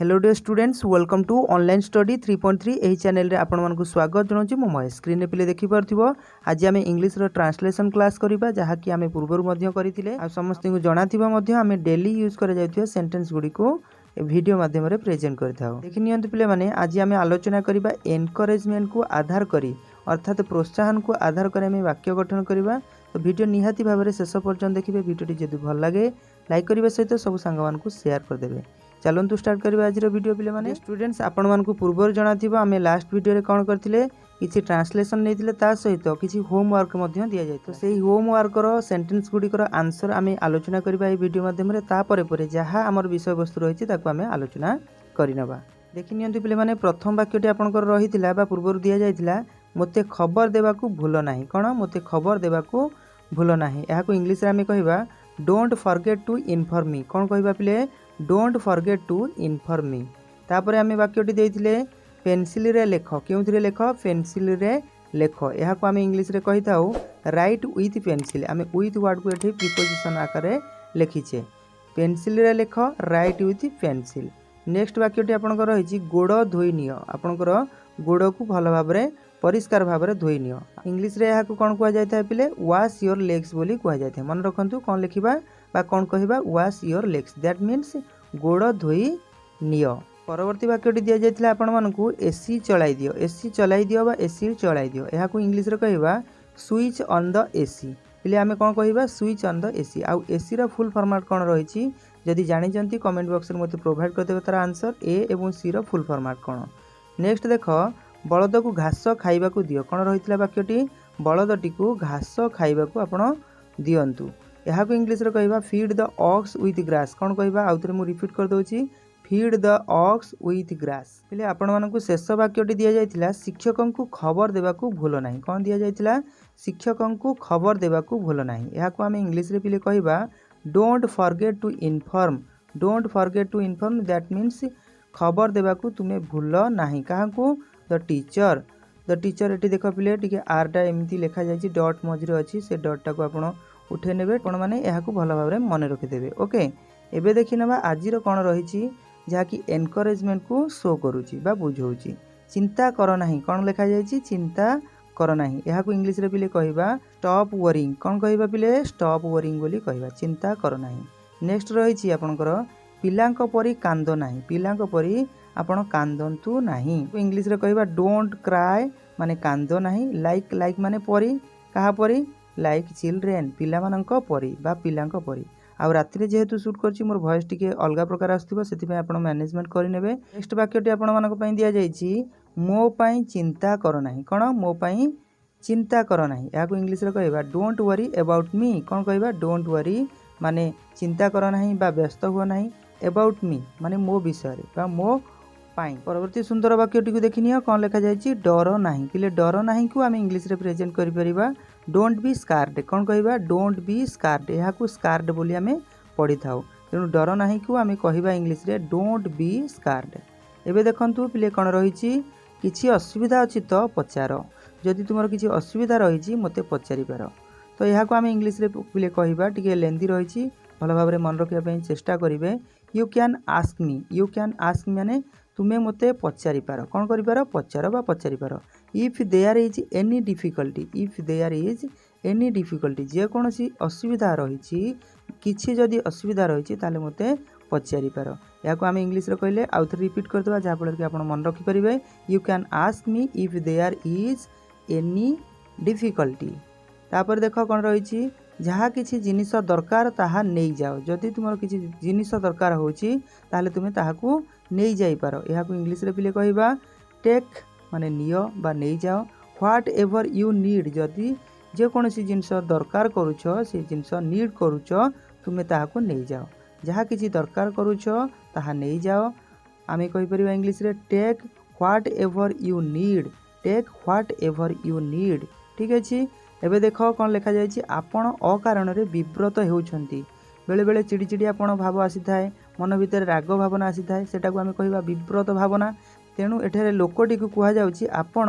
Hello dear students welcome to online study 3.3 यही channel रे आपण मानकु स्वागत जनाऊँ मो महेश स्क्रीन रे पिले देखि परथिबो आज आमे इंग्लिश रो ट्रांसलेशन क्लास करबा जहा कि आमे पूर्वरु मध्य करथिले आ समस्त को जणाथिबा मध्य आमे डेली यूज करे जायथिबा सेंटेंस गुडी को वीडियो माध्यम रे प्रेजेंट करथाउ। देखि नियंतु पिले माने आज आमे आलोचना करबा एनकरेजमेंट को आधार करी अर्थात प्रोत्साहन को आधार करी आमे वाक्य गठन करबा। तो वीडियो निहाती भाव में शेष पर्यंत देखिए। वीडियोटी जदि भल लगे लाइक करने सहित सब सांग मानकु शेयर करदेवे। चलतु स्टार्ट करबा आज वीडियो पिले माने स्टूडेंट्स आपण मानकु पूर्व जणाथिबा आमे लास्ट वीडियो रे कोन करथिले किछि ट्रांसलेशन नेथिले ता सहित किछि होमवर्क मध्य दिया जाय। तो सेही होमवर्क रो सेंटेंस गुडी कर आंसर आमे आलोचना करबा ए वीडियो माध्यम रे ता परे परे जहा हमर विषय वस्तु रहिछि ताकू आमे आलोचना करिनबा। देखि नियंतु पिले माने प्रथम वाक्यटी आपनकर रहिथिला बा पूर्वरु दिया जायथिला मते खबर देबाकू भूल नाही। कोन मते खबर देबाकू भूल नाही याकू इंग्लिश रे आमे कहिबा don't forget to inform me. कोन कहिबा पिले don't forget to inform me. तापर आमे वाक्यटी देइथिले पेंसिल रे लेख केउथिरे लेख पेंसिल रे लेख याकू आमे इंग्लिश रे कहिताउ राइट विथ पेंसिल। आमे विथ वर्ड को एठी प्रीपोजिशन आकारे लिखिछे पेंसिल रे लेख राइट विथ पेंसिल। नेक्स्ट वाक्यटी आपनकर रहिछि गोड़ धोई नियो। आपनकर गोड़ को भल भाबरे परिष्कार भाबरे धोई नियो। इंग्लिश रे याकू कोन कुआ जायथा पिले वाश योर लेग्स बोली कुआ जायथा। मन रखंतु कोन लिखिबा बा कोन कहिबा wash your legs that means गोड़ धोई नियो। परवर्ती वाक्यटी दिया जायथिला आपण मानकू एसी चलाई दियो। एसी चलाई दियो बा एसी चलाई दियो याकू इंग्लिश रे कहिबा स्विच ऑन द एसी। पिले आमे कोन कहिबा स्विच ऑन द एसी। आ एसी रा फुल फॉर्मेट कोन रहिछि जदि जानि जंती कमेंट बॉक्स रे मते प्रोवाइड कर देबे तार आंसर ए एवं सी रा फुल फॉर्मेट कोन। नेक्स्ट देखो बलद को घास खाइबा को दियो। कोन रहितला वाक्यटी बलदटी को घास खाइबा को आपण दियंतु याकू इंग्लिश रे कहिबा feed the ox with grass. कोन कहिबा आउतरे मु रिपीट कर दोछि feed the ox with grass. पिले आपण मानकू शेष वाक्यटी दिया जायतिला शिक्षकन को खबर देबा को भूल नाही। कोन दिया जायतिला शिक्षकन को खबर देबा को भूल नाही याकू आमे इंग्लिश रे पिले कहिबा don't forget to inform. Don't forget to inform that means खबर देबा को तुमे भूल नाही। काहाकू द टीचर। द टीचर एटी देखो पिले टिके आर टा एमती लिखा जायछि डॉट मझिरे अछि से डॉट टा को आपण उठे नेबे आपण माने याकू भल भाबरे मन रखि देबे। ओके एबे देखि नबा आजिर कोन रहिछि जहा कि एनकरेजमेंट को शो करूछि बा बुझौछि। चिंता कर नाही कोन लिखा जायछि चिंता कर नाही याकू इंग्लिश रे पिले कहिबा स्टॉप वरिंग। कोन कहिबा पिले स्टॉप वरिंग बोली कहिबा चिंता कर नाही। नेक्स्ट रहिछि आपनकर पिलांक परी कांद नाही। पिलांक परी आपण कांदंतु नाही। इंग्लिश रे कहिबा डोंट क्राई माने कांद नाही। लाइक लाइक माने परी कहा परी लाइक चिल्ड्रेन पिला मानक परी बा पिलांक परी। आ राति रे जेहेतु शूट करछि मोर वॉइस टिके अलगा प्रकार आस्थिबो सेति पय आपण मैनेजमेंट करि नेबे। नेक्स्ट वाक्यटी आपण मानक पय दिया जायछि मो पय चिंता कर नाही। कोन मो पय चिंता कर नाही याकू इंग्लिश रे कहिबा डोंट वरी अबाउट मी। कोन कहिबा डोंट वरी माने चिंता कर नाही बा व्यस्त हुआ नाही अबाउट मी माने मो विषय रे बा मो पाई। परवर्ती सुंदर वाक्यटी को देखिनियो कोन लेखा जायछि डर नाही। पिले डर नाही को आमे इंग्लिश रे प्रेजेंट करि परिबा डोंट बी स्कार्ड। कोन कहिबा डोंट बी स्कार्ड याकू स्कार्ड बोली आमे पढि थाउ तेनु डर नाही को आमे कहिबा इंग्लिश रे डोंट बी स्कार्ड। एबे देखंतु पिले कोन रहिछि किछि असुविधा अछि तो पचार। जदि तुमर किछि असुविधा रहिछि मते पचारि पारो। तो याकू आमे इंग्लिश रे पिले कहिबा टिके लेंदी रहिछि भल भाबरे मन रखिया पय चेष्टा करिवे you can ask me. You can ask मी माने तुमे मते पचारि पारो। कोन करि पारो पचार बा पचारि पारो। If there is any difficulty. If there is any difficulty जे कोनोसी असुविधा रहिछि किछि जदि असुविधा रहिछि ताले मते पचारि पारो। याकू आमे इंग्लिश रे कहिले आउथरे रिपीट कर देबा जा फल कि आपण मन रखि परिबे you can ask me if there is any difficulty. तापर देखो कोन रहिछि जहा किछि जिनिस दरकार ताहा नै जाओ। जदि तुमर किछि जिनिस दरकार होछि ताले तुमे ताहाकू नै जाई पारो। याकू इंग्लिश रे पिले कहिबा टेक माने नियो बा नै जाओ। व्हाट एवर यू नीड जदि जे कोनोसी जिनिस दरकार करूछो से जिनिस नीड करूछो तुमे ताहाकू नै जाओ। जहा किछि दरकार करूछो ताहा नै जाओ। आमे कहि परिबा इंग्लिश रे take whatever you need. Take whatever you need. ठीक अछि। एबे देखो कोन लेखा जायछि आपण अकारण रे विव्रत हेउछंती। बेले बेले चिड़ी चिड़ी आपण भाव आसी थाए मन भितर राग भावना आसी थाए सेटा को आमे कहिबा विव्रत भावना। तेनु एठारे लोकटी को कुहा जाउछि आपण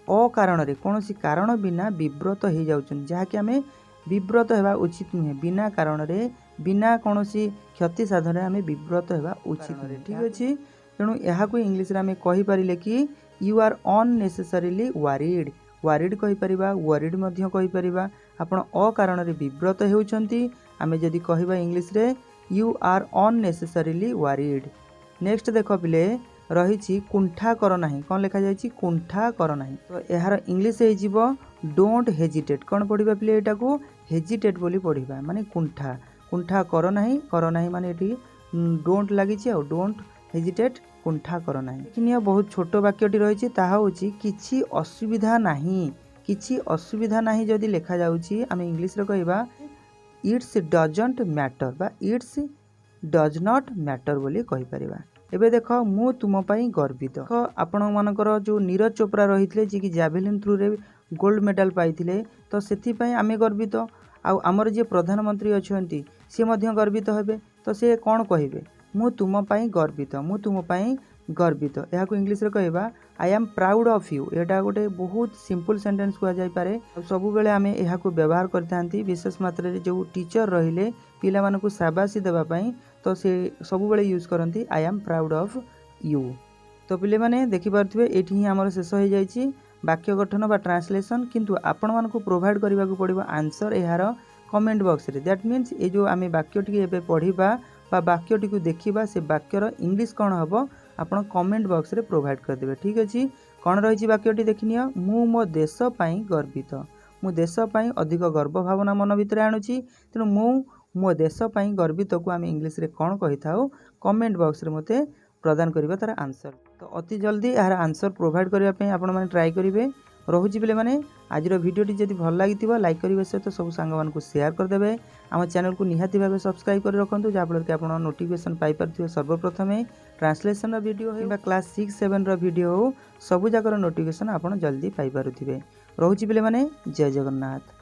अकारण रे कोनोसी कारण बिना विव्रत हे जाउछन जहा कि आमे विव्रत हेबा उचित नुहे। बिना कारण रे बिना कोनोसी क्षति साधन रे आमे विव्रत हेबा उचित नुहे। ठीक अछि। तेणु यहाँ इंग्लिश रे आमे कहि पारिले कि you are unnecessarily worried. Worried कहि परिबा, वरिड मध्य कहि परिबा। आपण अकारण रे विव्रत हेउचंती, आमे जदि कहिबा इंग्लिश रे you are unnecessarily worried. Next देख पिले रही कुंठा कर नाही। कौन लिखा जाइए? कुंठा कर नाही। तो यार इंग्लिश हो डोंट हेजिटेट। कौन पढ़ा पिले? एटा को हेजिटेट बोली पढ़ा, माने कुंठा। कुंठा कर नाही माने ये डोंट लगी डोंट हेजिटेट, कुंठा कर नाही। देखिए बहुत छोट वाक्यटी रही है, किछि असुविधा नाही। किछि असुविधा नाही जदि लिखा जाउची आमे इंग्लिश रे कहबा इट्स डजंट मैटर बा इट्स डज नॉट मैटर बोली कहि परिबा। एबे देख मु तुम पई गर्वित। आपण मानकर जो नीरज चोपड़ा रही थे जी कि जैवलिन थ्रू रे गोल्ड मेडल पाइथिले, तो सेथि पई आमे गर्वित। आमर जे प्रधानमंत्री अछंती से मध्य गर्वित हेबे। तो से कौन कहिबे? मु तुम पई गर्वित, मु तुम पई गर्वित। यह इंग्लिश रे कहबा आई एम प्राउड ऑफ यू। एटा गोटे बहुत सिंपल सेंटेंस कह जाय पारे। सब बेले आमे एहा को व्यवहार करथांती, विशेष मात्रा रे जो टीचर रहिले पिला मानकु शाबाशी देबा पई, तो से सब बेले यूज करंती I am proud of you. तो पिले माने देखि पारथिबे एठी ही हमर शेष हो जाईची वाक्य गठन बा ट्रांसलेशन। किंतु आपण मानकु प्रोवाइड करबा को पड़िबो आंसर एहार कमेंट बॉक्स रे। दैट मीन्स ए जो आमे वाक्यटी एबे पढ़िबा बा वाक्यटी को देखिबा, से वाक्यर इंग्लिश कौन हबो आपण कमेंट बॉक्स रे प्रोवाइड कर देबे। ठीक अछि? कौन रही वाक्यटी देखिनियो, मु मो देश पई गर्वित। मु देश पई अधिक गर्व भावना मन भितर आणुची। तेणु मु मो देश पई गर्वित को आमे इंग्लिश रे कौन कहि थाउ, कमेंट बॉक्स रे मते प्रदान करिबा तार आंसर। तो अति जल्दी यार आंसर प्रोवाइड करिबा पई आपण माने ट्राई करिवे। रहुची पिले माने आज भिडियोटी जदि भल लागिथिबा लाइक करिवे सहित सब सांग मानकु शेयर कर देबे। आम चैनल को निहाती भाबे सब्सक्राइब कर रखंतु, जा फल कि आपण नोटिफिकेशन पाई परथिबे सर्वप्रथमे ट्रांसलेशन रो वीडियो हो क्लास 6-7 रो वीडियो हो, सबु जाकर नोटिफिकेशन आपण जल्दी पाई पारुथिबे। रहुची पिले माने जय जगन्नाथ।